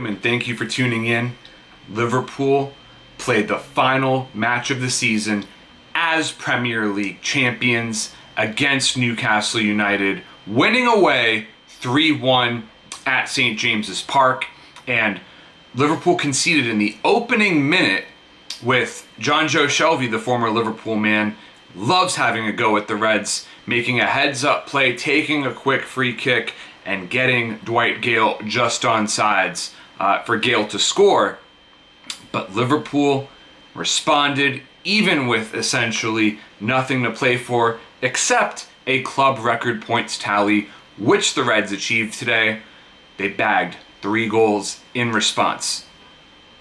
welcome and thank you for tuning in. Liverpool played the final match of the season as Premier League champions against Newcastle United, winning away 3-1 at St. James's Park. And Liverpool conceded in the opening minute with John Joe Shelby, the former Liverpool man, loves having a go at the Reds, making a heads-up play, taking a quick free kick, and getting Dwight Gale just on sides for Gale to score. But Liverpool responded even with essentially nothing to play for except a club record points tally, which the Reds achieved today. They bagged 3 goals in response.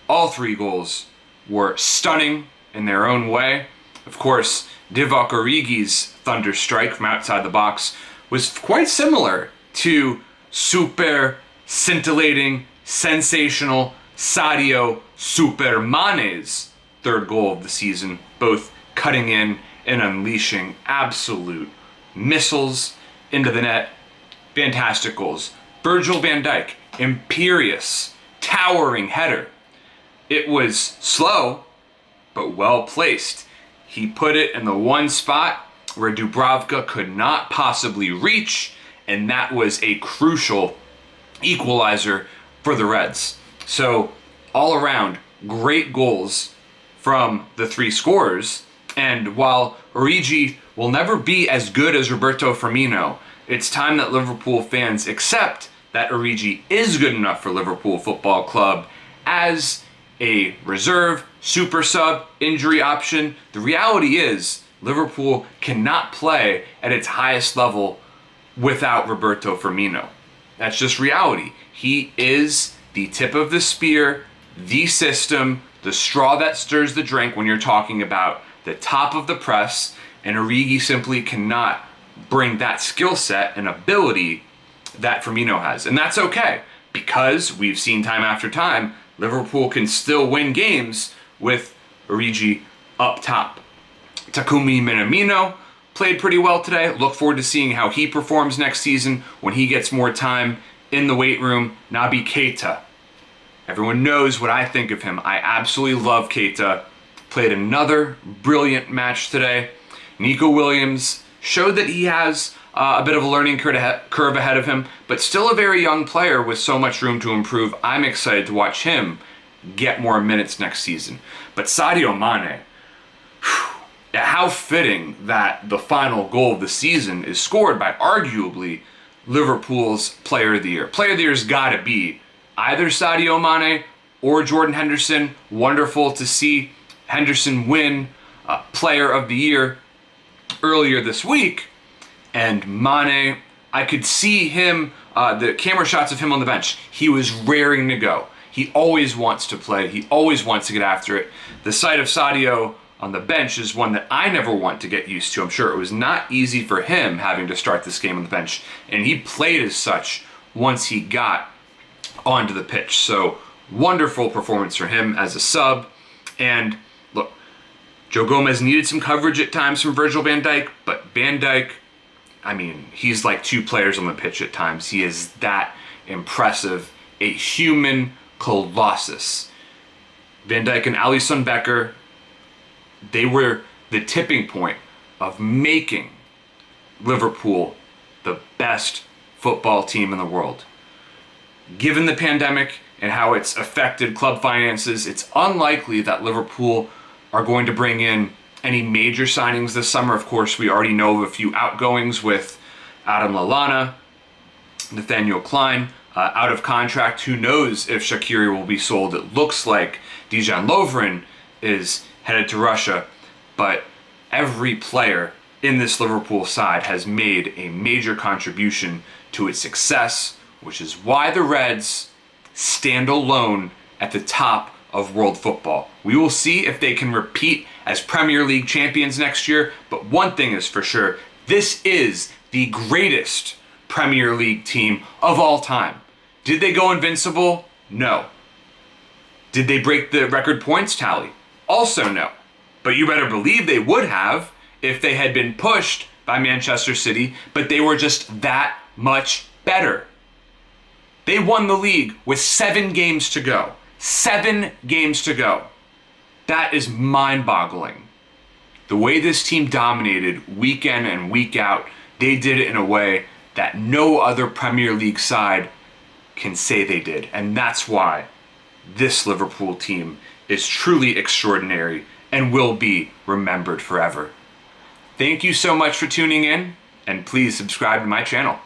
All 3 goals were stunning in their own way. Of course, Divock Origi's thunder strike from outside the box was quite similar to super scintillating, sensational Sadio Super Mane's 3rd goal of the season, both cutting in and unleashing absolute missiles into the net. Fantastic goals. Virgil Van Dijk, imperious, towering header. It was slow, but well placed. He put it in the one spot where Dubravka could not possibly reach, and that was a crucial equalizer for the Reds. So, all around, great goals from the 3 scorers. And while Origi will never be as good as Roberto Firmino, it's time that Liverpool fans accept that Origi is good enough for Liverpool Football Club as a reserve, super sub, injury option. The reality is Liverpool cannot play at its highest level without Roberto Firmino. That's just reality. He is the tip of the spear, the system, the straw that stirs the drink when you're talking about the top of the press, and Origi simply cannot bring that skill set and ability that Firmino has. And that's okay, because we've seen time after time, Liverpool can still win games with Origi up top. Takumi Minamino played pretty well today. Look forward to seeing how he performs next season when he gets more time in the weight room. Naby Keita. Everyone knows what I think of him. I absolutely love Keita. Played another brilliant match today. Nico Williams showed that he has a bit of a learning curve ahead of him, but still a very young player with so much room to improve. I'm excited to watch him get more minutes next season. But Sadio Mane, how fitting that the final goal of the season is scored by arguably Liverpool's Player of the Year. Player of the Year's got to be either Sadio Mane or Jordan Henderson. Wonderful to see Henderson win Player of the Year earlier this week. And Mane, I could see him, the camera shots of him on the bench. He was raring to go. He always wants to play. He always wants to get after it. The sight of Sadio on the bench is one that I never want to get used to. I'm sure it was not easy for him having to start this game on the bench. And he played as such once he got onto the pitch. So wonderful performance for him as a sub. And look, Joe Gomez needed some coverage at times from Virgil van Dijk, but Van Dijk, I mean, he's like 2 players on the pitch at times. He is that impressive, a human colossus. Van Dijk and Alisson Becker, they were the tipping point of making Liverpool the best football team in the world. Given the pandemic and how it's affected club finances, it's unlikely that Liverpool are going to bring in any major signings this summer. Of course, we already know of a few outgoings with Adam Lallana, Nathaniel Klein, out of contract. Who knows if Shaqiri will be sold? It looks like Dejan Lovren is headed to Russia, but every player in this Liverpool side has made a major contribution to its success, which is why the Reds stand alone at the top of world football. We will see if they can repeat as Premier League champions next year, but one thing is for sure, this is the greatest Premier League team of all time. Did they go invincible? No. Did they break the record points tally? Also no. But you better believe they would have if they had been pushed by Manchester City, but they were just that much better. They won the league with 7 games to go. 7 games to go. That is mind-boggling. The way this team dominated week in and week out, they did it in a way that no other Premier League side can say they did. And that's why this Liverpool team is truly extraordinary and will be remembered forever. Thank you so much for tuning in, and please subscribe to my channel.